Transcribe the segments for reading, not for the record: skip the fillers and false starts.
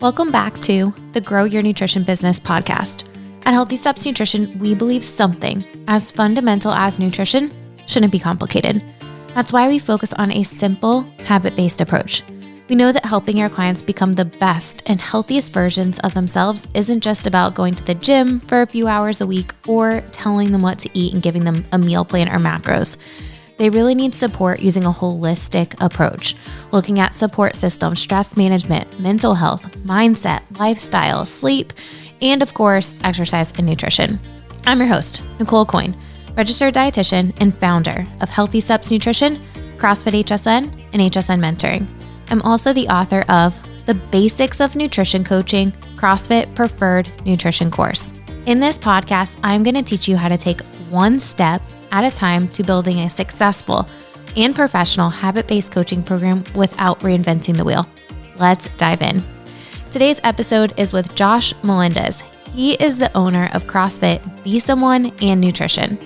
Welcome back to the Grow Your Nutrition Business podcast. At Healthy Steps Nutrition, we believe something as fundamental as nutrition shouldn't be complicated. That's why we focus on a simple, habit-based approach. We know that helping our clients become the best and healthiest versions of themselves isn't just about going to the gym for a few hours a week or telling them what to eat and giving them a meal plan or macros. They really need support using a holistic approach, looking at support systems, stress management, mental health, mindset, lifestyle, sleep, and of course, exercise and nutrition. I'm your host, Nicole Aucoin, registered dietitian and founder of Healthy Steps Nutrition, CrossFit HSN, and HSN Mentoring. I'm also the author of The Basics of Nutrition Coaching, CrossFit Preferred Nutrition course. In this podcast, I'm going to teach you how to take one step at a time to building a successful and professional habit-based coaching program without reinventing the wheel. Let's dive in. Today's episode is with Josh Melendez. He is the owner of CrossFit Be Someone and Nutrition.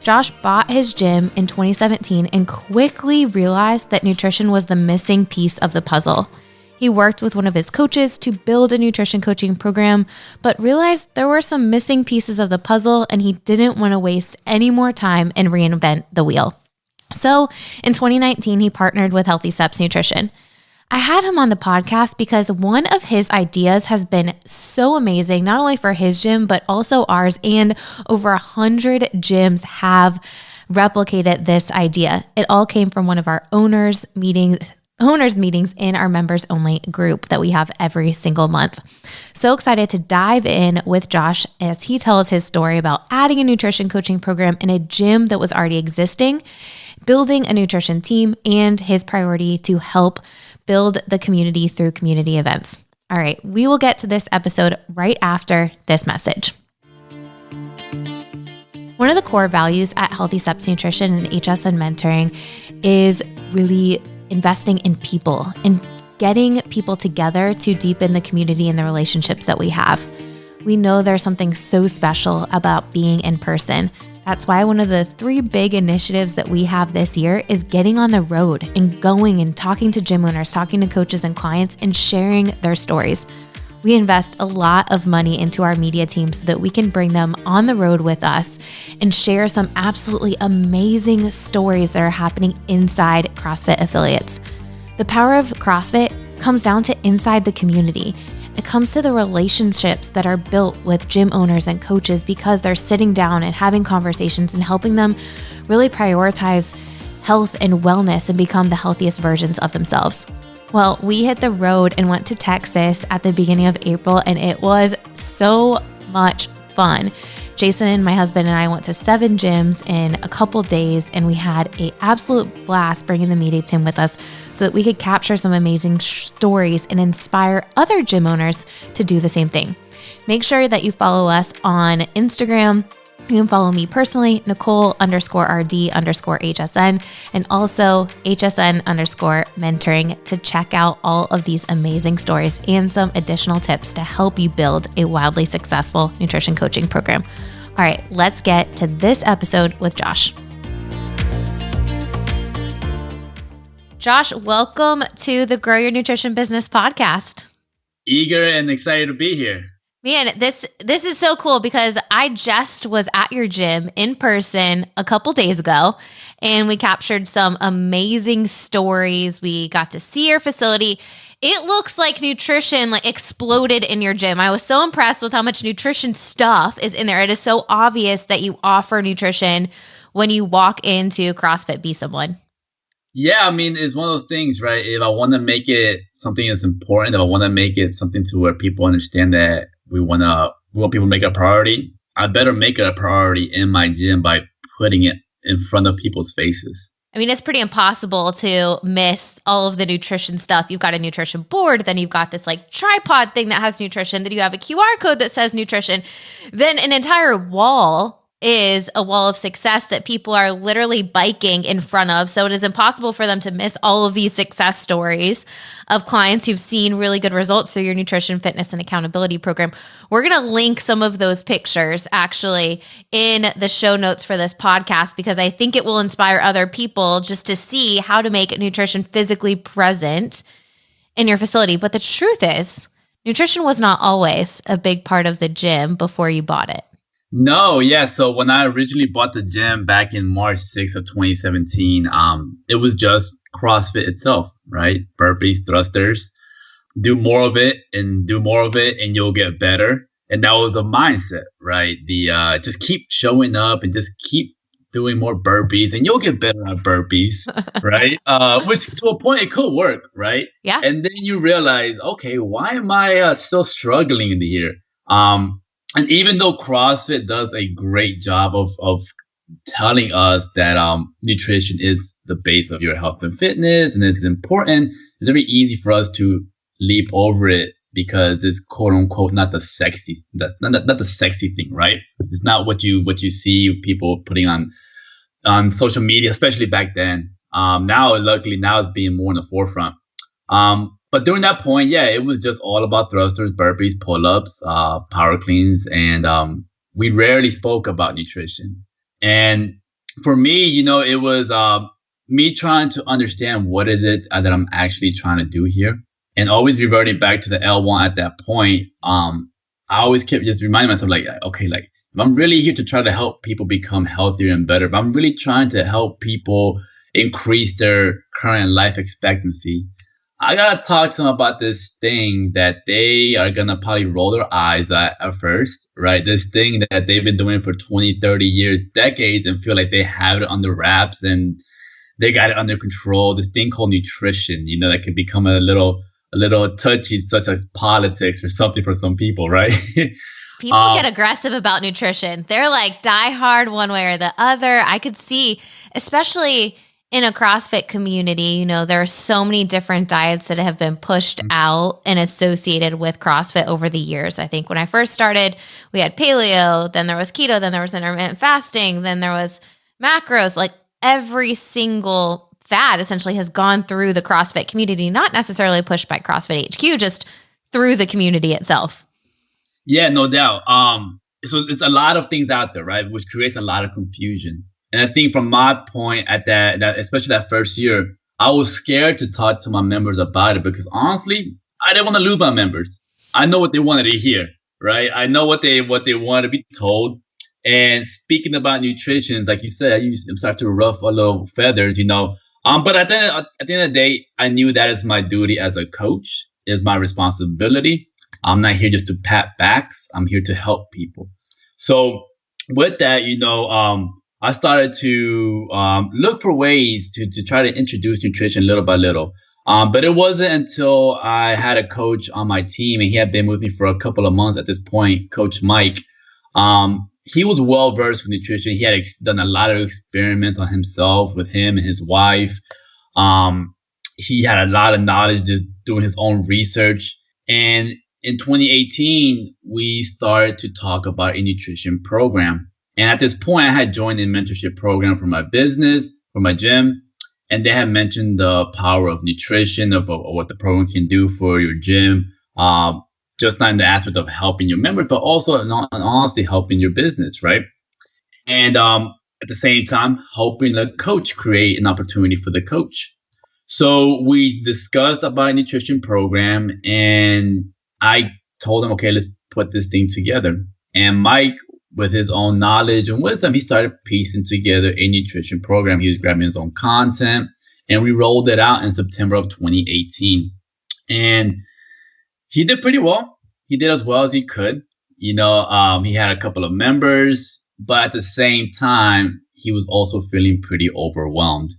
Josh bought his gym in 2017 and quickly realized that nutrition was the missing piece of the puzzle. He worked with one of his coaches to build a nutrition coaching program, but realized there were some missing pieces of the puzzle and he didn't want to waste any more time and reinvent the wheel. So in 2019, he partnered with Healthy Steps Nutrition. I had him on the podcast because one of his ideas has been so amazing, not only for his gym, but also ours, and over 100 gyms have replicated this idea. It all came from one of our owners meetings in our members only group that we have every single month. So excited to dive in with Josh as he tells his story about adding a nutrition coaching program in a gym that was already existing, building a nutrition team, and his priority to help build the community through community events. All right, we will get to this episode right after this message. One of the core values at Healthy Steps Nutrition and HSN Mentoring is really investing in people and getting people together to deepen the community and the relationships that we have. We know there's something so special about being in person. That's why one of the 3 big initiatives that we have this year is getting on the road and going and talking to gym owners, talking to coaches and clients, and sharing their stories. We invest a lot of money into our media team so that we can bring them on the road with us and share some absolutely amazing stories that are happening inside CrossFit affiliates. The power of CrossFit comes down to inside the community. It comes to the relationships that are built with gym owners and coaches because they're sitting down and having conversations and helping them really prioritize health and wellness and become the healthiest versions of themselves. Well, we hit the road and went to Texas at the beginning of April, and it was so much fun. Jason and my husband and I went to 7 gyms in a couple days, and we had an absolute blast bringing the media team with us so that we could capture some amazing stories and inspire other gym owners to do the same thing. Make sure that you follow us on Instagram. You can follow me personally, Nicole_RD_HSN, and also HSN_mentoring to check out all of these amazing stories and some additional tips to help you build a wildly successful nutrition coaching program. All right, let's get to this episode with Josh. Josh, welcome to the Grow Your Nutrition Business podcast. Eager and excited to be here. Man, this is so cool because I just was at your gym in person a couple days ago and we captured some amazing stories. We got to see your facility. It looks like nutrition exploded in your gym. I was so impressed with how much nutrition stuff is in there. It is so obvious that you offer nutrition when you walk into CrossFit Be Someone. Yeah, I mean, it's one of those things, right? If I want to make it something that's important, if I want to make it something to where people understand that we want people to make it a priority, I better make it a priority in my gym by putting it in front of people's faces. I mean, it's pretty impossible to miss all of the nutrition stuff. You've got a nutrition board, then you've got this tripod thing that has nutrition, then you have a QR code that says nutrition, then an entire wall is a wall of success that people are literally biking in front of. So it is impossible for them to miss all of these success stories of clients who've seen really good results through your nutrition, fitness, and accountability program. We're going to link some of those pictures actually in the show notes for this podcast because I think it will inspire other people just to see how to make nutrition physically present in your facility. But the truth is, nutrition was not always a big part of the gym before you bought it. No, yeah. So when I originally bought the gym back in March 6th of 2017, it was just CrossFit itself, right? Burpees, thrusters, do more of it and do more of it and you'll get better. And that was a mindset, right? The just keep showing up and just keep doing more burpees and you'll get better at burpees, right? Which to a point it could work, right? Yeah. And then you realize, okay, why am I still struggling in here? And even though CrossFit does a great job of telling us that nutrition is the base of your health and fitness and it's important, it's very easy for us to leap over it because it's quote unquote not the sexy, that's not the sexy thing, right? It's not what you see people putting on social media, especially back then. Luckily now it's being more in the forefront. But during that point, yeah, it was just all about thrusters, burpees, pull-ups, power cleans, and we rarely spoke about nutrition. And for me, it was me trying to understand what is it that I'm actually trying to do here. And always reverting back to the L1 at that point, I always kept just reminding myself, like, okay, like, if I'm really here to try to help people become healthier and better, if I'm really trying to help people increase their current life expectancy, I gotta talk to them about this thing that they are gonna probably roll their eyes at first, right? This thing that they've been doing for 20, 30 years, decades, and feel like they have it under wraps and they got it under control. This thing called nutrition, that can become a little touchy, such as politics or something for some people, right? People get aggressive about nutrition. They're like die hard one way or the other. I could see, especially in a CrossFit community, there are so many different diets that have been pushed out and associated with CrossFit over the years. I think when I first started, we had paleo, then there was keto, then there was intermittent fasting, then there was macros. Like every single fad essentially has gone through the CrossFit community, not necessarily pushed by CrossFit HQ, just through the community itself. Yeah, no doubt. So it's a lot of things out there, right? Which creates a lot of confusion. And I think from my point at that especially that first year, I was scared to talk to my members about it because honestly, I didn't want to lose my members. I know what they wanted to hear, right? I know what they want to be told. And speaking about nutrition, like you said, I'm starting to ruffle a little feathers, But at the end of the day, I knew that is my duty as a coach, is my responsibility. I'm not here just to pat backs. I'm here to help people. So with that, I started to look for ways to try to introduce nutrition little by little. But it wasn't until I had a coach on my team, and he had been with me for a couple of months at this point, Coach Mike. He was well versed with nutrition. He had done a lot of experiments on himself with him and his wife. He had a lot of knowledge just doing his own research. And in 2018, we started to talk about a nutrition program. And at this point, I had joined a mentorship program for my business, for my gym, and they had mentioned the power of nutrition, of what the program can do for your gym, just not in the aspect of helping your members, but also and honestly helping your business, right? And at the same time, helping the coach create an opportunity for the coach. So we discussed about a nutrition program, and I told him, okay, let's put this thing together. And Mike, with his own knowledge and wisdom, he started piecing together a nutrition program. He was grabbing his own content, and we rolled it out in September of 2018. And he did pretty well. He did as well as he could. He had a couple of members, but at the same time, he was also feeling pretty overwhelmed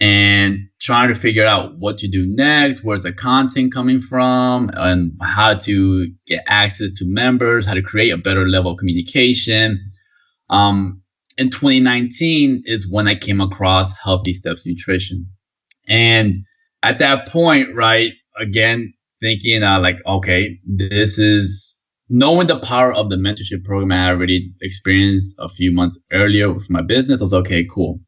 and trying to figure out what to do next, where's the content coming from, and how to get access to members, how to create a better level of communication. In 2019 is when I came across Healthy Steps Nutrition. And at that point, right, again, thinking okay, this is knowing the power of the mentorship program I had already experienced a few months earlier with my business. I was okay, cool.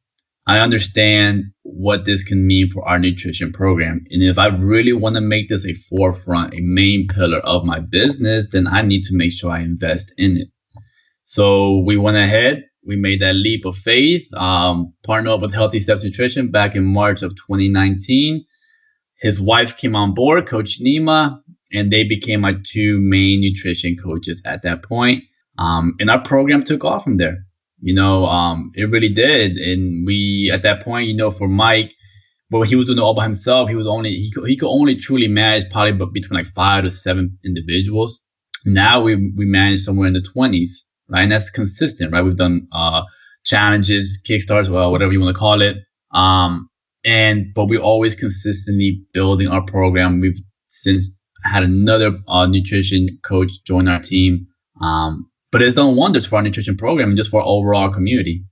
I understand what this can mean for our nutrition program. And if I really want to make this a forefront, a main pillar of my business, then I need to make sure I invest in it. So we went ahead, we made that leap of faith, partnered up with Healthy Steps Nutrition back in March of 2019. His wife came on board, Coach Nima, and they became my two main nutrition coaches at that point. And our program took off from there. It really did. And we, at that point, for Mike, but he was doing it all by himself. He could only truly manage probably between like 5 to 7 individuals. Now we manage somewhere in the 20s, right? And that's consistent, right? We've done challenges, Kickstarters, well, whatever you want to call it. But we're always consistently building our program. We've since had another nutrition coach join our team. But it's done wonders for our nutrition program and just for our overall community.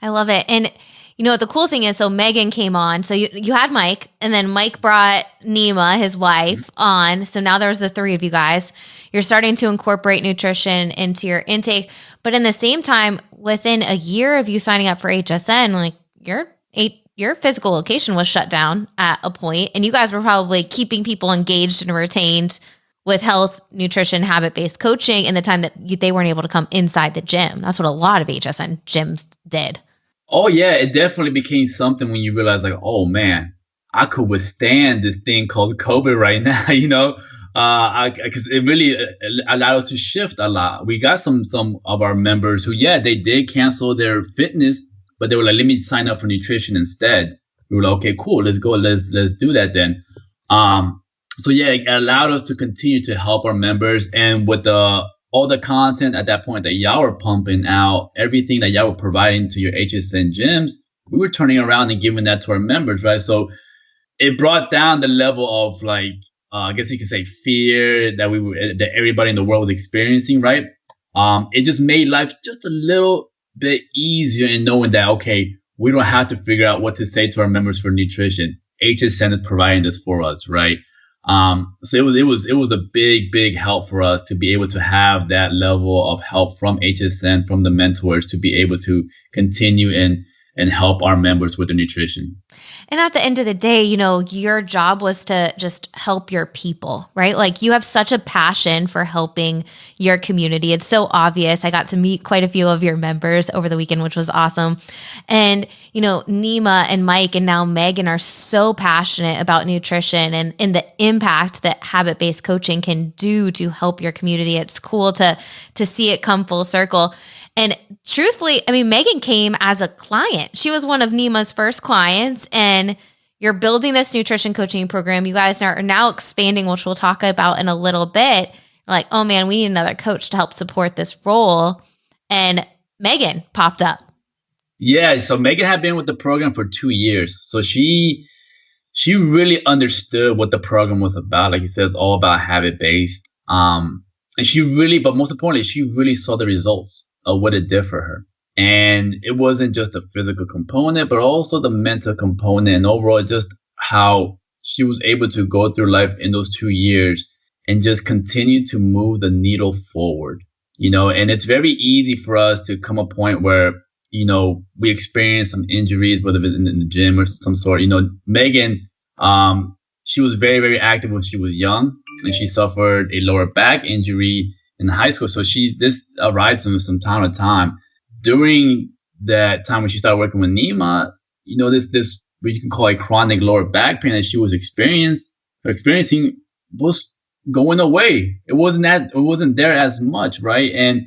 I love it. And the cool thing is, so Megan came on. So you had Mike, and then Mike brought Nima, his wife, on. So now there's the three of you guys. You're starting to incorporate nutrition into your intake. But in the same time, within a year of you signing up for HSN, like your physical location was shut down at a point, and you guys were probably keeping people engaged and retained with health, nutrition, habit-based coaching in the time that they weren't able to come inside the gym. That's what a lot of HSN gyms did. Oh, yeah. It definitely became something when you realize, like, oh, man, I could withstand this thing called COVID right now, because it really allowed us to shift a lot. We got some of our members who, they did cancel their fitness, but they were like, let me sign up for nutrition instead. We were like, okay, cool. Let's go. Let's do that then. So it allowed us to continue to help our members. And with all the content at that point that y'all were pumping out, everything that y'all were providing to your HSN gyms, we were turning around and giving that to our members, right? So it brought down the level of like, I guess you could say fear that everybody in the world was experiencing, right? It just made life just a little bit easier in knowing that, okay, we don't have to figure out what to say to our members for nutrition. HSN is providing this for us, right? So it was a big help for us to be able to have that level of help from HSN, from the mentors, to be able to continue and help our members with their nutrition. And at the end of the day, your job was to just help your people, right? Like you have such a passion for helping your community. It's so obvious. I got to meet quite a few of your members over the weekend, which was awesome. And, Nima and Mike and now Megan are so passionate about nutrition and the impact that habit-based coaching can do to help your community. It's cool to see it come full circle. And truthfully, Megan came as a client. She was one of Nima's first clients, and you're building this nutrition coaching program. You guys are now expanding, which we'll talk about in a little bit. Like, oh man, we need another coach to help support this role. And Megan popped up. Yeah. So Megan had been with the program for 2 years. So she really understood what the program was about. Like you said, it's all about habit-based. And but most importantly, she really saw the results of what it did for her. And it wasn't just the physical component, but also the mental component, and overall just how she was able to go through life in those 2 years and just continue to move the needle forward. And it's very easy for us to come a point where, we experience some injuries, whether it's in the gym or some sort. Megan, she was very, very active when she was young, and she suffered a lower back injury in high school. So this arises from time to time. During that time when she started working with Nima, this what you can call a chronic lower back pain that she was experiencing was going away. It wasn't there as much, right? And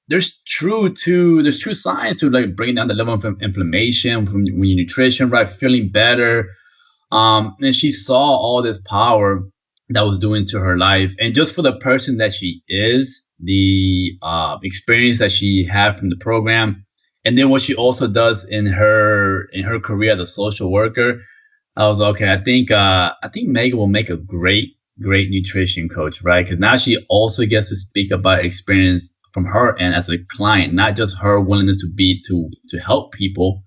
there's true science to like bringing down the level of inflammation from when your nutrition, right? Feeling better. And she saw all this power that was doing to her life. And just for the person that she is, the experience that she had from the program, and then what she also does in her career as a social worker, I was like, okay, I think Megan will make a great nutrition coach, right? Because now she also gets to speak about experience from her and as a client, not just her willingness to help people,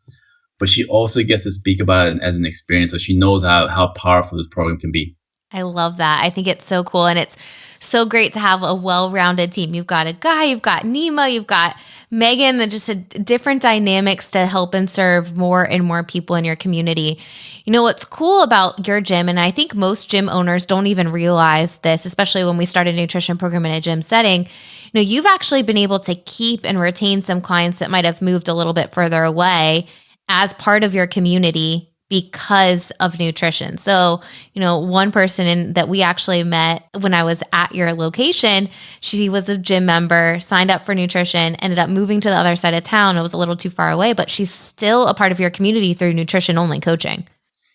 but she also gets to speak about it as an experience. So she knows how powerful this program can be. I love that. I think it's so cool. And it's so great to have a well-rounded team. You've got a guy, you've got Nima, you've got Megan, and just different dynamics to help and serve more and more people in your community. What's cool about your gym, and I think most gym owners don't even realize this, especially when we start a nutrition program in a gym setting, you've actually been able to keep and retain some clients that might have moved a little bit further away as part of your community because of nutrition. So, one person that we actually met when I was at your location, she was a gym member, signed up for nutrition, ended up moving to the other side of town. It was a little too far away, but she's still a part of your community through nutrition only coaching.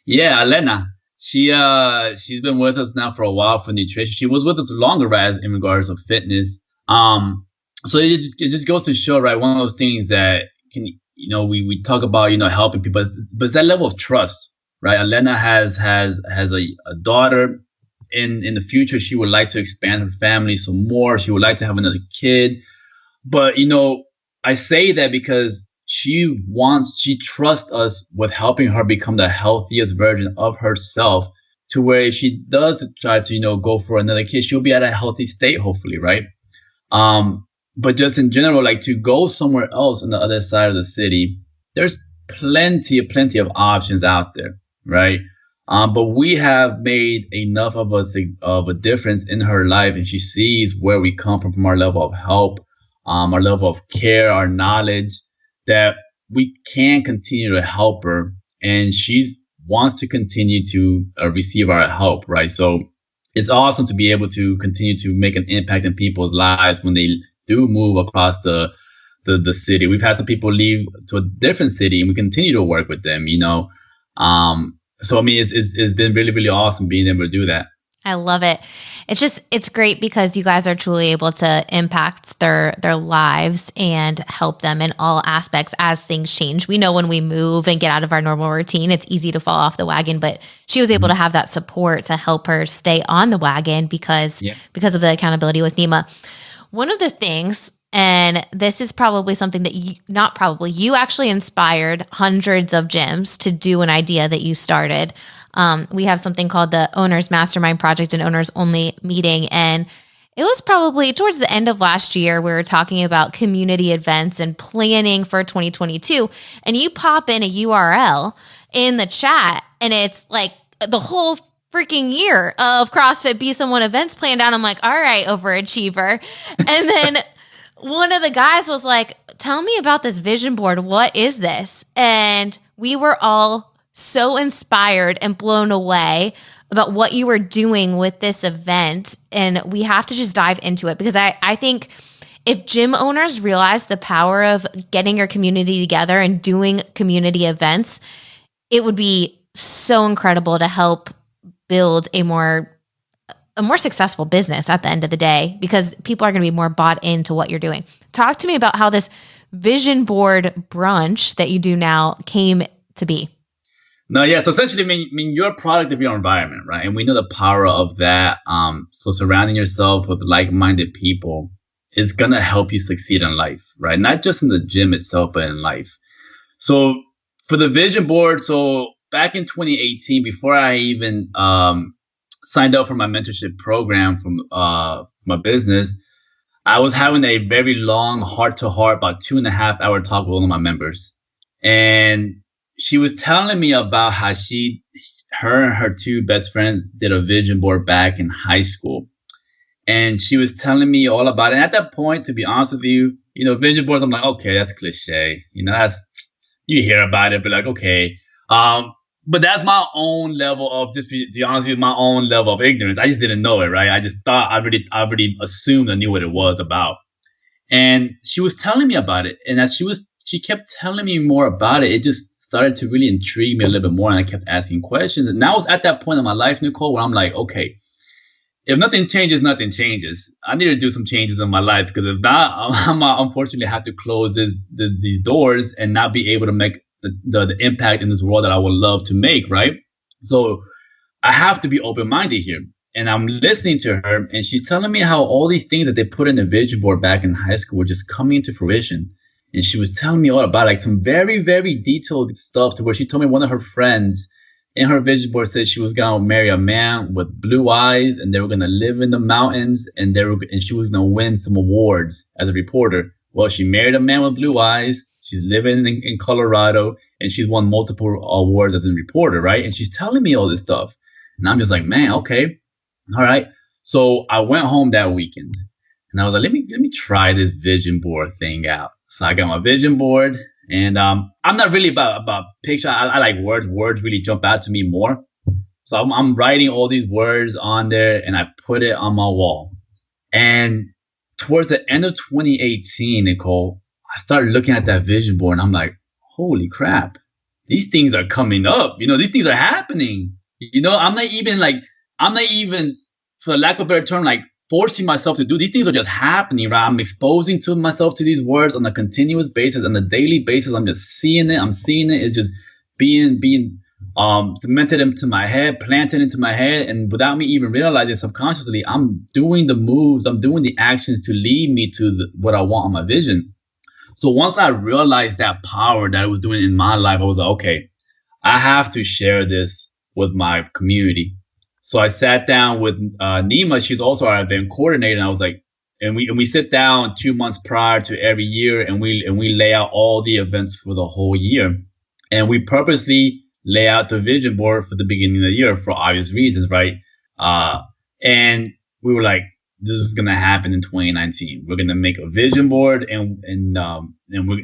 Yeah, Elena. She's been with us now for a while for nutrition. She was with us longer, right, in regards of fitness. So it just goes to show, right, one of those things that we talk about, helping people, but it's that level of trust, right? Elena has a daughter. In the future, she would like to expand her family some more. She would like to have another kid. But, I say that because she trusts us with helping her become the healthiest version of herself, to where if she does try to, go for another kid, she'll be at a healthy state, hopefully, right? But just in general, like to go somewhere else on the other side of the city, there's plenty of options out there, right? But we have made enough of a difference in her life, and she sees where we come from our level of help, our level of care, our knowledge, that we can continue to help her, and she wants to continue to receive our help, right? So it's awesome to be able to continue to make an impact in people's lives when they do move across the city. We've had some people leave to a different city, and we continue to work with them, So I mean, it's been really, really awesome being able to do that. I love it. It's great because you guys are truly able to impact their lives and help them in all aspects as things change. We know when we move and get out of our normal routine, it's easy to fall off the wagon, but she was able to have that support to help her stay on the wagon because of the accountability with Nima. One of the things, and this is probably something that you actually inspired hundreds of gyms to do an idea that you started. We have something called the Owners Mastermind Project, an owners only meeting. And it was probably towards the end of last year, we were talking about community events and planning for 2022. And you pop in a URL in the chat, and it's like the whole freaking year of CrossFit Be Someone events planned out. I'm like, all right, overachiever. And then one of the guys was like, tell me about this vision board. What is this? And we were all so inspired and blown away about what you were doing with this event. And we have to just dive into it, because I think if gym owners realize the power of getting your community together and doing community events, it would be so incredible to help build a more successful business at the end of the day, because people are going to be more bought into what you're doing. Talk to me about how this vision board brunch that you do now came to be. No, yeah. So essentially, I mean, you're a product of your environment, right? And we know the power of that. So surrounding yourself with like-minded people is going to help you succeed in life, right? Not just in the gym itself, but in life. So for the vision board, so back in 2018, before I even signed up for my mentorship program from my business, I was having a very long heart-to-heart, about 2.5 hour talk with one of my members. And she was telling me about how her and her two best friends did a vision board back in high school. And she was telling me all about it. And at that point, to be honest with you, vision boards, I'm like, okay, that's cliche. You hear about it, but like, okay. But that's my own level of, just to be honest with you, my own level of ignorance. I just didn't know it, right? I just thought I already assumed I knew what it was about. And she was telling me about it. And as she kept telling me more about it, it just started to really intrigue me a little bit more. And I kept asking questions. And I was at that point in my life, Nicole, where I'm like, okay, if nothing changes, nothing changes. I need to do some changes in my life, because if not, I'm unfortunately have to close these doors and not be able to make the impact in this world that I would love to make, right? So I have to be open-minded here. And I'm listening to her, and she's telling me how all these things that they put in the vision board back in high school were just coming into fruition. And she was telling me all about like some very, very detailed stuff, to where she told me one of her friends in her vision board said she was going to marry a man with blue eyes, and they were going to live in the mountains, and she was going to win some awards as a reporter. Well, she married a man with blue eyes. She's living in Colorado, and she's won multiple awards as a reporter, right? And she's telling me all this stuff. And I'm just like, man, okay. All right. So I went home that weekend, and I was like, let me try this vision board thing out. So I got my vision board, And I'm not really about picture. I like words. Words really jump out to me more. So I'm writing all these words on there and I put it on my wall. And towards the end of 2018, Nicole, I started looking at that vision board and I'm like, holy crap, these things are coming up. These things are happening. I'm not even, for the lack of a better term, like forcing myself to do. These things are just happening, right? I'm exposing to myself to these words on a continuous basis, on a daily basis. I'm just seeing it. I'm seeing it. It's just being cemented into my head, planted into my head, and without me even realizing subconsciously, I'm doing the moves, I'm doing the actions to lead me to what I want on my vision. So once I realized that power that it was doing in my life, I was like, okay, I have to share this with my community. So I sat down with Nima. She's also our event coordinator. And I was like, and we sit down 2 months prior to every year, and we lay out all the events for the whole year, and we purposely lay out the vision board for the beginning of the year for obvious reasons, right? And we were like, this is gonna happen in 2019. We're gonna make a vision board, and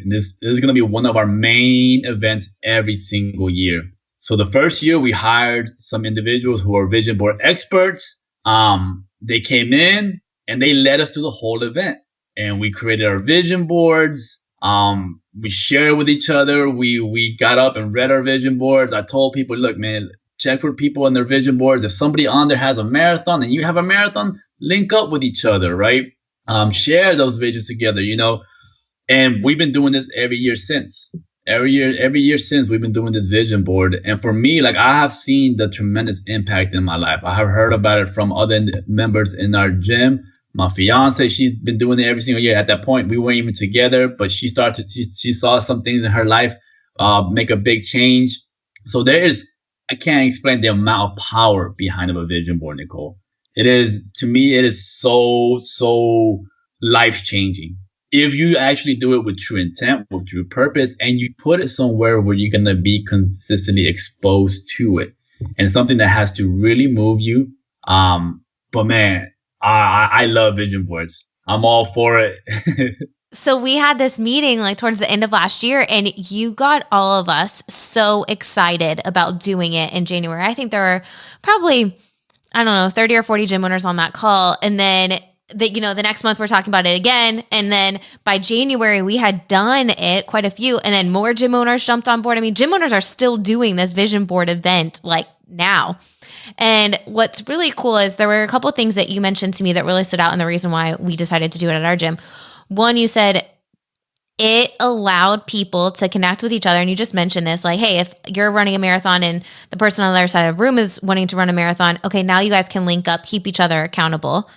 this is gonna be one of our main events every single year. So the first year we hired some individuals who are vision board experts. They came in and they led us through the whole event, and we created our vision boards. We shared with each other. We got up and read our vision boards. I told people, look, man, check for people on their vision boards. If somebody on there has a marathon and you have a marathon, link up with each other, right? Share those visions together, And we've been doing this every year since. Every year since we've been doing this vision board. And for me, like, I have seen the tremendous impact in my life. I have heard about it from other members in our gym. My fiance, she's been doing it every single year. At that point, we weren't even together, but she saw some things in her life make a big change. So I can't explain the amount of power behind a vision board, Nicole. To me, it is so life-changing. If you actually do it with true intent, with true purpose, and you put it somewhere where you're going to be consistently exposed to it, and something that has to really move you. But man, I love vision boards. I'm all for it. So we had this meeting like towards the end of last year, and you got all of us so excited about doing it in January. I think there were probably, 30 or 40 gym owners on that call. And then the next month we're talking about it again. And then by January we had done it, quite a few. And then more gym owners jumped on board. I mean, gym owners are still doing this vision board event like now. And what's really cool is there were a couple of things that you mentioned to me that really stood out, and the reason why we decided to do it at our gym. One, you said it allowed people to connect with each other. And you just mentioned this, like, hey, if you're running a marathon and the person on the other side of the room is wanting to run a marathon, okay, now you guys can link up, keep each other accountable.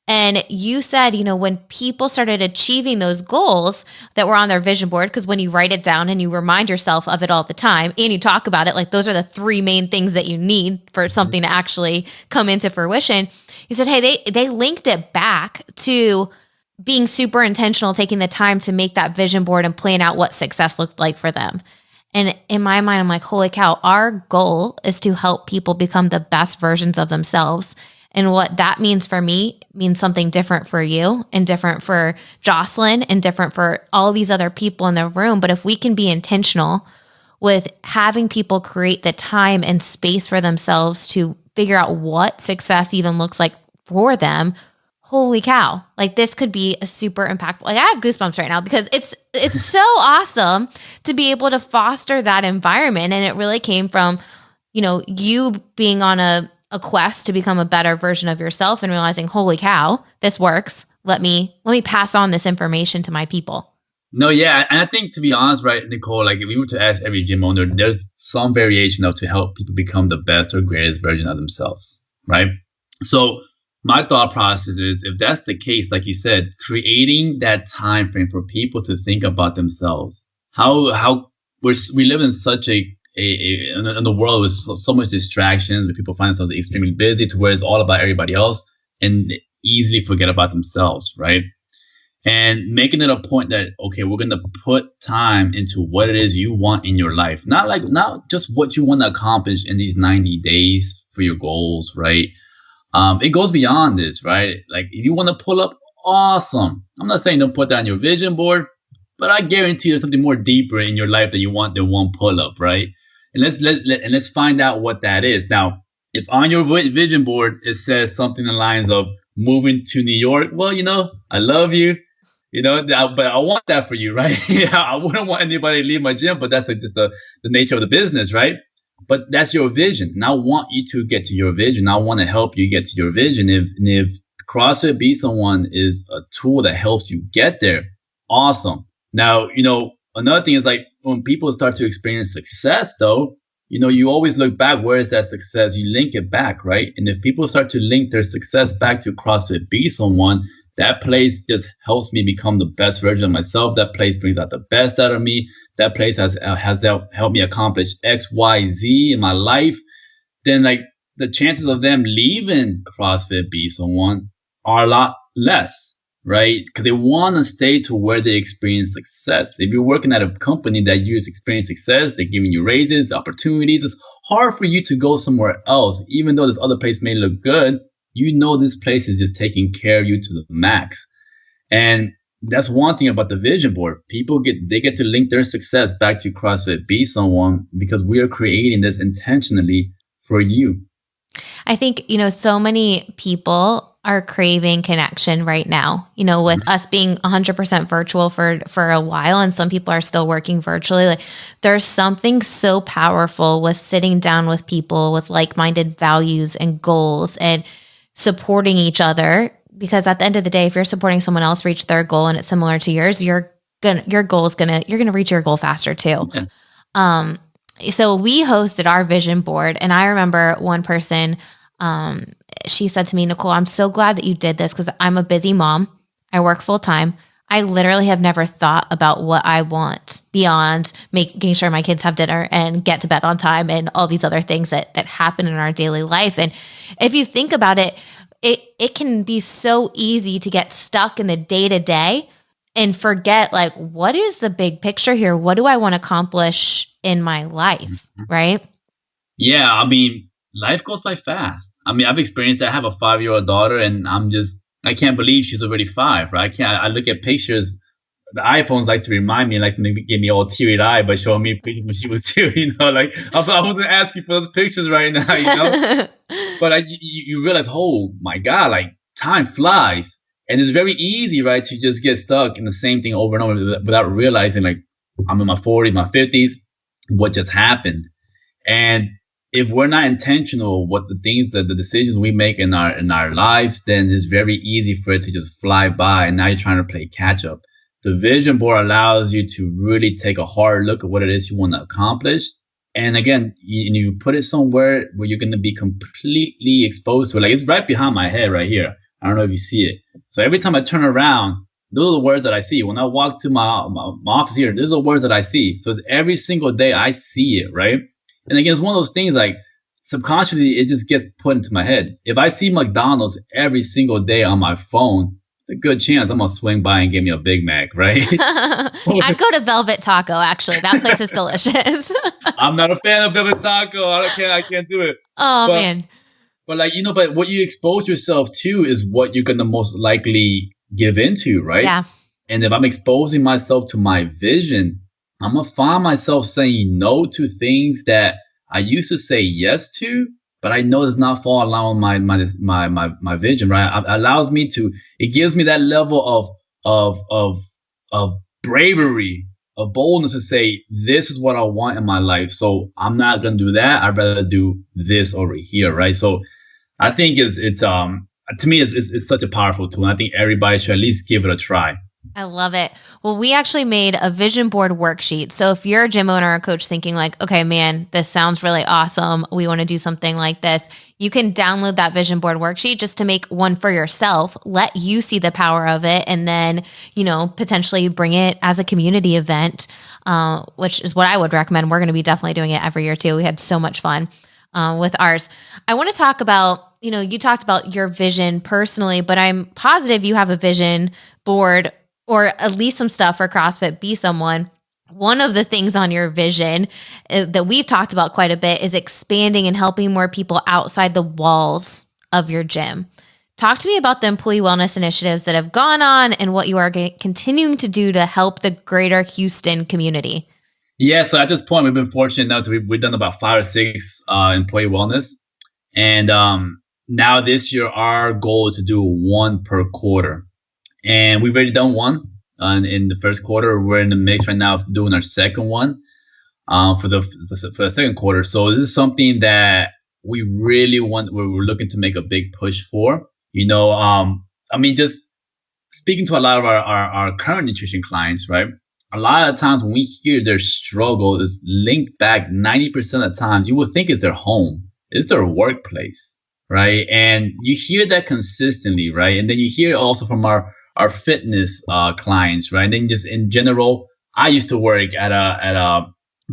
And you said, when people started achieving those goals that were on their vision board, because when you write it down and you remind yourself of it all the time and you talk about it, like those are the three main things that you need for something to actually come into fruition. You said, hey, they linked it back to being super intentional, taking the time to make that vision board and plan out what success looked like for them. And in my mind, I'm like, holy cow, our goal is to help people become the best versions of themselves. And what that means for me means something different for you and different for Jocelyn and different for all these other people in the room. But if we can be intentional with having people create the time and space for themselves to figure out what success even looks like for them, holy cow, like this could be a super impactful. Like I have goosebumps right now because it's so awesome to be able to foster that environment. And it really came from, you being on a quest to become a better version of yourself and realizing, holy cow, this works. Let me pass on this information to my people. No, yeah. And I think, to be honest, right, Nicole, like if we were to ask every gym owner, there's some variation of to help people become the best or greatest version of themselves, right? So my thought process is, if that's the case, like you said, creating that time frame for people to think about themselves, how we live in such in the world with so much distractions, where people find themselves extremely busy to where it's all about everybody else and easily forget about themselves, right? And making it a point that, okay, we're going to put time into what it is you want in your life. Not just what you want to accomplish in these 90 days for your goals, right? It goes beyond this, right? Like if you want to pull up, awesome. I'm not saying don't put that on your vision board, but I guarantee there's something more deeper in your life that you want than one pull-up, right? And let's find out what that is. Now, if on your vision board it says something in the lines of moving to New York, well, I love you, but I want that for you, right? Yeah, I wouldn't want anybody to leave my gym, but that's just the nature of the business, right? But that's your vision, and I want you to get to your vision. I want to help you get to your vision. If CrossFit Be Someone is a tool that helps you get there, awesome. Now, another thing is like when people start to experience success, though, you always look back. Where is that success? You link it back, right? And if people start to link their success back to CrossFit Be Someone, that place just helps me become the best version of myself. That place brings out the best out of me. That place has helped me accomplish X, Y, Z in my life. Then like the chances of them leaving CrossFit Be Someone are a lot less, right? Because they want to stay to where they experience success. If you're working at a company that you experience success, they're giving you raises, opportunities, it's hard for you to go somewhere else. Even though this other place may look good, this place is just taking care of you to the max. And that's one thing about the vision board. People get to link their success back to CrossFit Be Someone because we are creating this intentionally for you. I think, so many people are craving connection right now, with us being 100% virtual for a while, and some people are still working virtually. Like, there's something so powerful with sitting down with people with like-minded values and goals and supporting each other. Because at the end of the day, if you're supporting someone else reach their goal and it's similar to yours, you're gonna reach your goal faster too. Okay. So we hosted our vision board, and I remember one person, she said to me, Nicole, I'm so glad that you did this because I'm a busy mom. I work full time. I literally have never thought about what I want beyond making sure my kids have dinner and get to bed on time and all these other things that happen in our daily life. And if you think about it, it can be so easy to get stuck in the day-to-day and forget, like, what is the big picture here? What do I want to accomplish in my life, right? Yeah, I mean, life goes by fast. I mean, I've experienced that. I have a 5-year-old daughter, and I can't believe she's already 5, right? I look at pictures. The iPhones likes to remind me, maybe give me all teary-eyed by showing me pictures when she was 2, like I wasn't asking for those pictures right now, But you realize, oh my God, like time flies. And it's very easy, right, to just get stuck in the same thing over and over without realizing, like, I'm in my 40s, my 50s, what just happened. And if we're not intentional with the decisions we make in our lives, then it's very easy for it to just fly by. And now you're trying to play catch up. The vision board allows you to really take a hard look at what it is you want to accomplish. And again, you put it somewhere where you're going to be completely exposed to it. Like, it's right behind my head right here. I don't know if you see it. So every time I turn around, those are the words that I see. When I walk to my office here, those are the words that I see. So it's every single day I see it, right? And again, it's one of those things, like, subconsciously, it just gets put into my head. If I see McDonald's every single day on my phone, it's a good chance I'm going to swing by and get me a Big Mac, right? I'd go to Velvet Taco, actually. That place is delicious. I'm not a fan of Velvet Taco. I can't do it. Oh, man. But but what you expose yourself to is what you're going to most likely give into, right? Yeah. And if I'm exposing myself to my vision, I'm going to find myself saying no to things that I used to say yes to, but I know does not fall along my vision, right? It gives me that level of bravery, of boldness to say, this is what I want in my life. So I'm not going to do that. I'd rather do this over here, right? So I think it's to me, it's such a powerful tool. I think everybody should at least give it a try. I love it. Well, we actually made a vision board worksheet. So if you're a gym owner or coach thinking like, okay, man, this sounds really awesome, we want to do something like this, you can download that vision board worksheet just to make one for yourself, let you see the power of it, and then, potentially bring it as a community event, which is what I would recommend. We're going to be definitely doing it every year too. We had so much fun with ours. I want to talk about, you talked about your vision personally, but I'm positive you have a vision board or at least some stuff for CrossFit Be Someone. One of the things on your vision that we've talked about quite a bit is expanding and helping more people outside the walls of your gym. Talk to me about the employee wellness initiatives that have gone on and what you are continuing to do to help the greater Houston community. Yeah, so at this point, we've been fortunate enough to we've done about 5 or 6 employee wellness. And now this year, our goal is to do 1 per quarter. And we've already done 1 in the first quarter. We're in the mix right now of doing our second one for the second quarter. So this is something that we really we're looking to make a big push for. Just speaking to a lot of our current nutrition clients, right? A lot of times when we hear their struggle is linked back 90% of the times, you would think it's their home, it's their workplace, right? And you hear that consistently, right? And then you hear also from our fitness clients, right? And then just in general, I used to work at a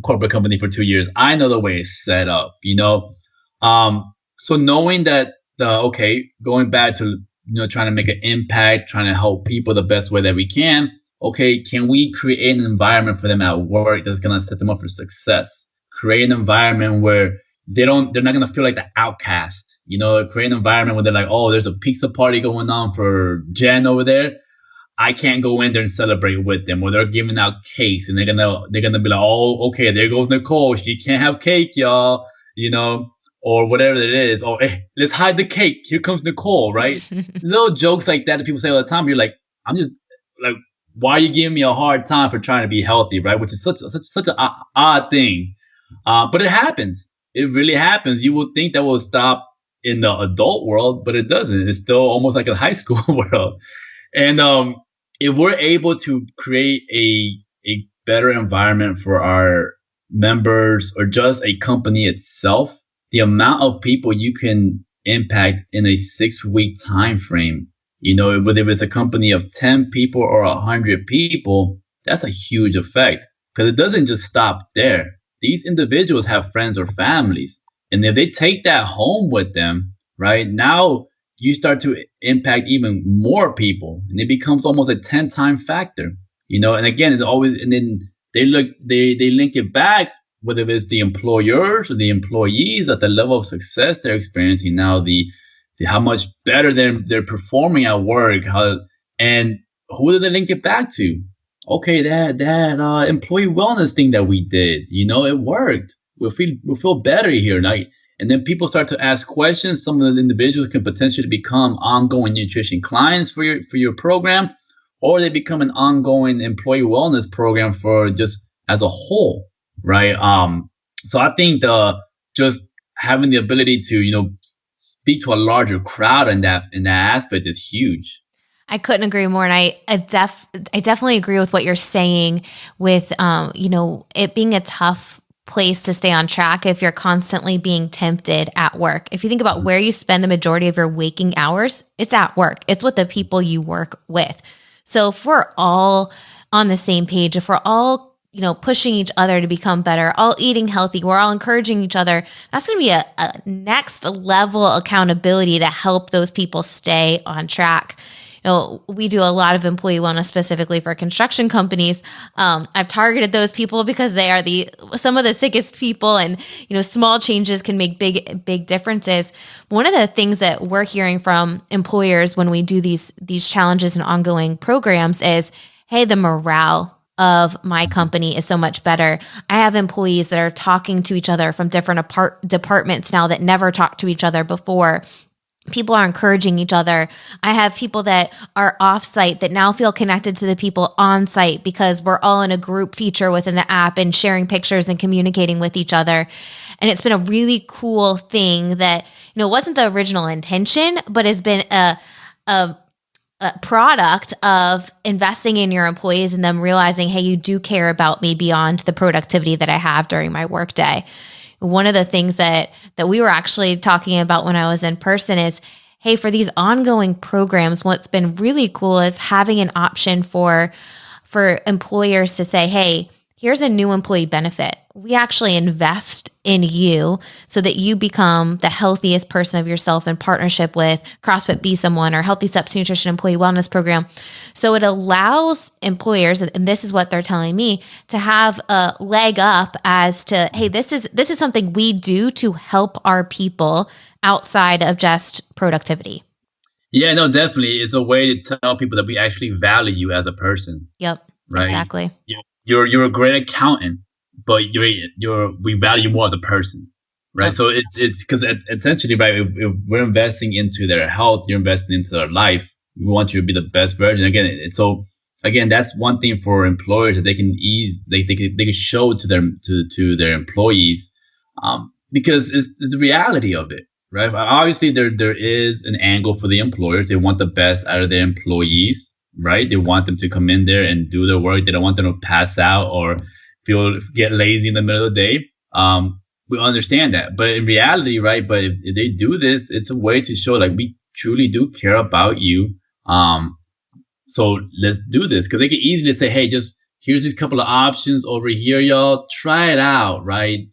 corporate company for 2 years. I know the way it's set up, So knowing that going back to, trying to make an impact, trying to help people the best way that we can. Okay, can we create an environment for them at work that's going to set them up for success? Create an environment where they're not going to feel like the outcast. Create an environment where they're like, oh, there's a pizza party going on for Jen over there. I can't go in there and celebrate with them. Or they're giving out cakes and they're gonna be like, oh, okay, there goes Nicole. She can't have cake, y'all. Or whatever it is. Or hey, let's hide the cake. Here comes Nicole, right? Little jokes like that people say all the time. You're like, I'm just like, why are you giving me a hard time for trying to be healthy, right? Which is such an odd thing. But it happens. It really happens. You would think that will stop in the adult world, but it doesn't. It's still almost like a high school world. And if we're able to create a better environment for our members or just a company itself, the amount of people you can impact in a 6-week time frame, whether it's a company of 10 people or 100 people, that's a huge effect because it doesn't just stop there. These individuals have friends or families. And if they take that home with them, right, now you start to impact even more people. And it becomes almost a 10-time factor, and again, it's always, and then they link it back, whether it's the employers or the employees at the level of success they're experiencing now, how much better they're performing at work, and who do they link it back to? Okay, that employee wellness thing that we did, it worked. We'll feel better here, and then people start to ask questions. Some of the individuals can potentially become ongoing nutrition clients for your program, or they become an ongoing employee wellness program for just as a whole, right? So I think just having the ability to speak to a larger crowd in that aspect is huge. I couldn't agree more. And I definitely agree with what you're saying with, it being a tough place to stay on track if you're constantly being tempted at work. If you think about where you spend the majority of your waking hours, it's at work. It's with the people you work with. So if we're all on the same page, if we're all pushing each other to become better, all eating healthy, we're all encouraging each other, that's going to be a next level accountability to help those people stay on track. We do a lot of employee wellness specifically for construction companies. I've targeted those people because they are some of the sickest people, and small changes can make big differences. One of the things that we're hearing from employers when we do these challenges and ongoing programs is, hey, the morale of my company is so much better. I have employees that are talking to each other from different departments now that never talked to each other before. People are encouraging each other. I have people that are off-site that now feel connected to the people on-site because we're all in a group feature within the app and sharing pictures and communicating with each other. And it's been a really cool thing that, wasn't the original intention, but has been a product of investing in your employees and them realizing, hey, you do care about me beyond the productivity that I have during my workday. One of the things that we were actually talking about when I was in person is, hey, for these ongoing programs, what's been really cool is having an option for employers to say, hey, here's a new employee benefit. We actually invest in you so that you become the healthiest person of yourself in partnership with CrossFit Be Someone or Healthy Steps Nutrition Employee Wellness Program. So it allows employers, and this is what they're telling me, to have a leg up as to, hey, this is something we do to help our people outside of just productivity. Yeah, no, definitely. It's a way to tell people that we actually value you as a person, Yep, right? exactly. You're a great accountant, but we value you more as a person, right? Yep. So it's because essentially, right, if we're investing into their health, you're investing into their life. We want you to be the best version. Again, that's one thing for employers that they can they can show to their employees, because it's the reality of it, right? Obviously, there is an angle for the employers. They want the best out of their employees, right? They want them to come in there and do their work. They don't want them to pass out or get lazy in the middle of the day. We understand that, but in reality, right? But if they do this, it's a way to show like we truly do care about you. So let's do this, because they can easily say, hey, just here's these couple of options over here, y'all. Try it out, right?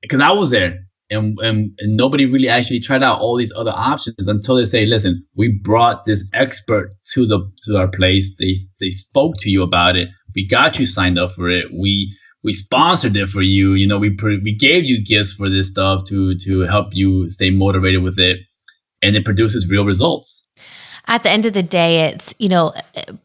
Because I was there, and nobody really actually tried out all these other options until they say, listen, we brought this expert to our place. They spoke to you about it. We got you signed up for it. We sponsored it for you. We gave you gifts for this stuff to help you stay motivated with it, and it produces real results. At the end of the day, it's,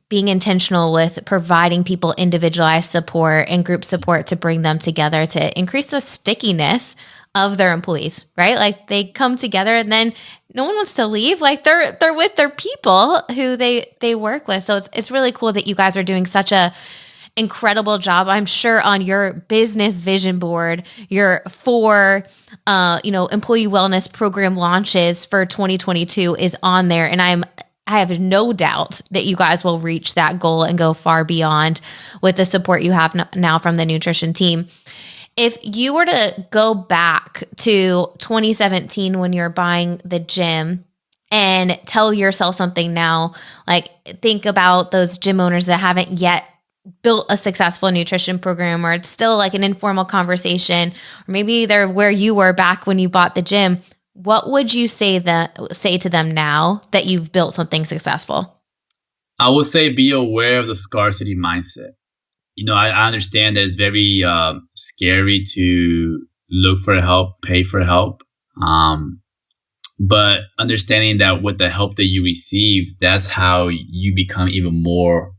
being intentional with providing people individualized support and group support to bring them together to increase the stickiness of their employees, right? Like they come together and then no one wants to leave. Like they're with their people who they work with. So it's really cool that you guys are doing such a incredible job. I'm sure on your business vision board, your 4 employee wellness program launches for 2022 is on there. And I have no doubt that you guys will reach that goal and go far beyond with the support you have now from the nutrition team. If you were to go back to 2017 when you're buying the gym and tell yourself something now, like think about those gym owners that haven't yet built a successful nutrition program, or it's still like an informal conversation, or maybe they're where you were back when you bought the gym. What would you say to them now that you've built something successful? I would say be aware of the scarcity mindset. I understand that it's very scary to look for help, pay for help. But understanding that with the help that you receive, that's how you become even more,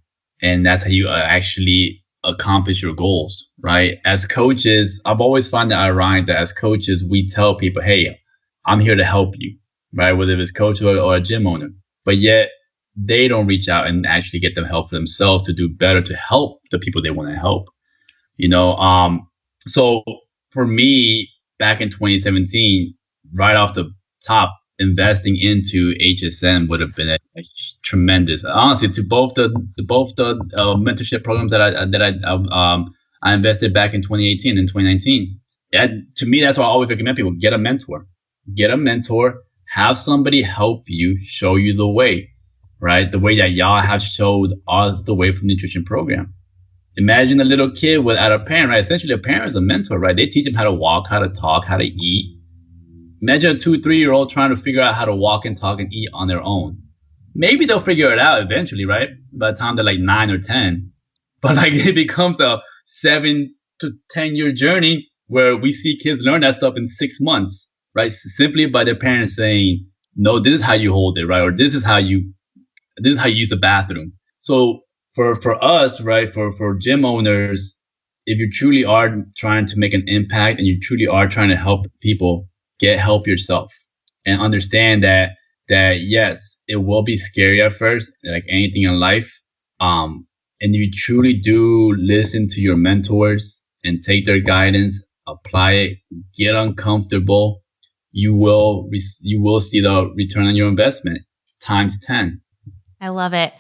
and that's how you actually accomplish your goals, right? As coaches, I've always found it ironic that as coaches, we tell people, hey, I'm here to help you, right? Whether it's coach or a gym owner, but yet they don't reach out and actually get the help for themselves to do better, to help the people they want to help, So for me, back in 2017, right off the top, investing into HSN would have been a tremendous, honestly, to both the mentorship programs that I invested back in 2018 and 2019. To me, that's why I always recommend people get a mentor, have somebody help you, show you the way, right? The way that y'all have showed us the way from the nutrition program. Imagine a little kid without a parent, right? Essentially, a parent is a mentor, right? They teach them how to walk, how to talk, how to eat. Imagine a 2-3-year-old trying to figure out how to walk and talk and eat on their own. Maybe they'll figure it out eventually, right? By the time they're like 9 or 10. But like it becomes a 7 to 10 year journey where we see kids learn that stuff in 6 months, right? Simply by their parents saying, no, this is how you hold it, right? Or this is how you use the bathroom. So for us, right, for gym owners, if you truly are trying to make an impact and you truly are trying to help people, get help yourself and understand that yes, it will be scary at first, like anything in life. And you truly do listen to your mentors and take their guidance, apply it, get uncomfortable, you will see the return on your investment times 10. I love it.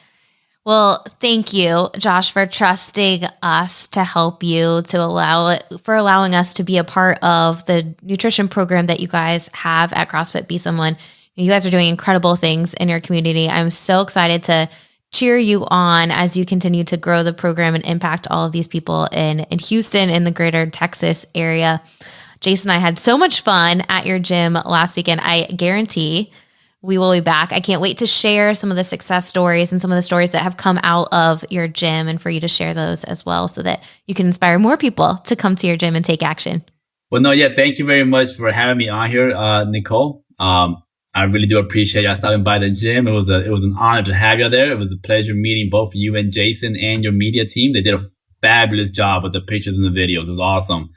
Well, thank you, Josh, for trusting us to help you, for allowing us to be a part of the nutrition program that you guys have at CrossFit Be Someone. You guys are doing incredible things in your community. I'm so excited to cheer you on as you continue to grow the program and impact all of these people in Houston, in the greater Texas area. Jason and I had so much fun at your gym last weekend. I guarantee we will be back. I can't wait to share some of the success stories and some of the stories that have come out of your gym, and for you to share those as well so that you can inspire more people to come to your gym and take action. Well, no, yeah, thank you very much for having me on here, Nicole. I really do appreciate y'all stopping by the gym. It was an honor to have you there. It was a pleasure meeting both you and Jason and your media team. They did a fabulous job with the pictures and the videos. It was awesome.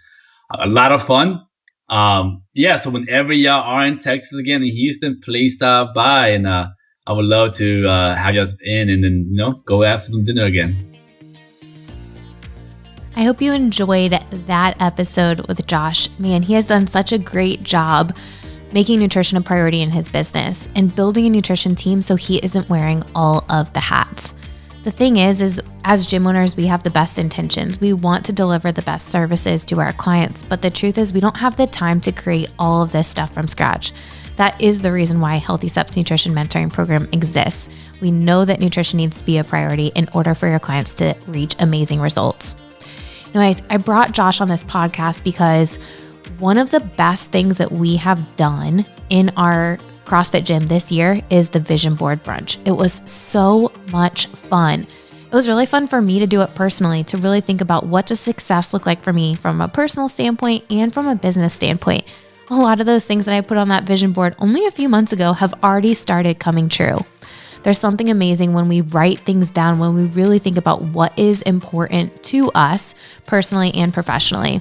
A lot of fun. So whenever y'all are in Texas again, in Houston, please stop by, and I would love to have y'all in, and then go out for some dinner again. I hope you enjoyed that episode with Josh. Man, he has done such a great job making nutrition a priority in his business and building a nutrition team so he isn't wearing all of the hats. The thing is as gym owners, we have the best intentions. We want to deliver the best services to our clients, but the truth is we don't have the time to create all of this stuff from scratch. That is the reason why Healthy Steps Nutrition Mentoring Program exists. We know that nutrition needs to be a priority in order for your clients to reach amazing results. I brought Josh on this podcast because one of the best things that we have done in our CrossFit gym this year is the vision board brunch. It was so much fun. It was really fun for me to do it personally, to really think about what does success look like for me from a personal standpoint and from a business standpoint. A lot of those things that I put on that vision board only a few months ago have already started coming true. There's something amazing when we write things down, when we really think about what is important to us personally and professionally.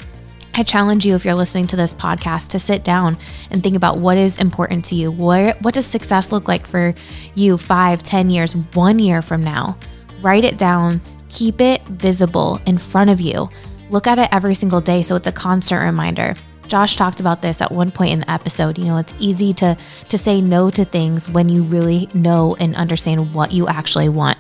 I challenge you, if you're listening to this podcast, to sit down and think about what is important to you. What does success look like for you 5, 10 years, 1 year from now? Write it down, keep it visible in front of you. Look at it every single day so it's a constant reminder. Josh talked about this at one point in the episode. It's easy to say no to things when you really know and understand what you actually want.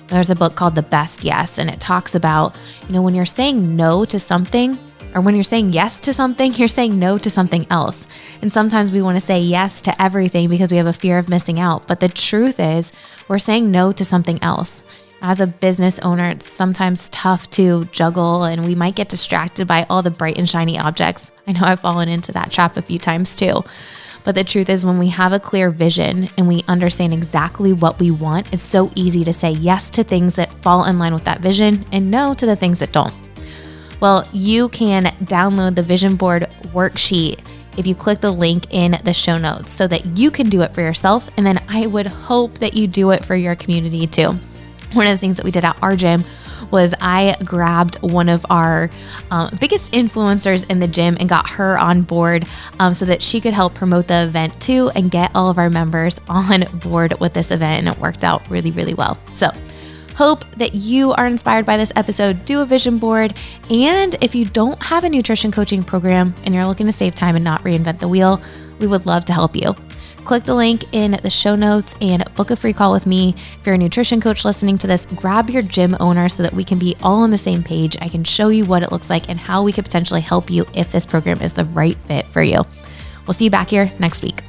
There's a book called The Best Yes, and it talks about, when you're saying no to something, or when you're saying yes to something, you're saying no to something else. And sometimes we want to say yes to everything because we have a fear of missing out. But the truth is, we're saying no to something else. As a business owner, it's sometimes tough to juggle, and we might get distracted by all the bright and shiny objects. I know I've fallen into that trap a few times too. But the truth is, when we have a clear vision and we understand exactly what we want, it's so easy to say yes to things that fall in line with that vision and no to the things that don't. Well, you can download the vision board worksheet if you click the link in the show notes so that you can do it for yourself. And then I would hope that you do it for your community too. One of the things that we did at our gym was I grabbed one of our biggest influencers in the gym and got her on board so that she could help promote the event too and get all of our members on board with this event. And it worked out really, really well. So hope that you are inspired by this episode. Do a vision board. And if you don't have a nutrition coaching program and you're looking to save time and not reinvent the wheel, we would love to help you. Click the link in the show notes and book a free call with me. If you're a nutrition coach listening to this, grab your gym owner so that we can be all on the same page. I can show you what it looks like and how we could potentially help you if this program is the right fit for you. We'll see you back here next week.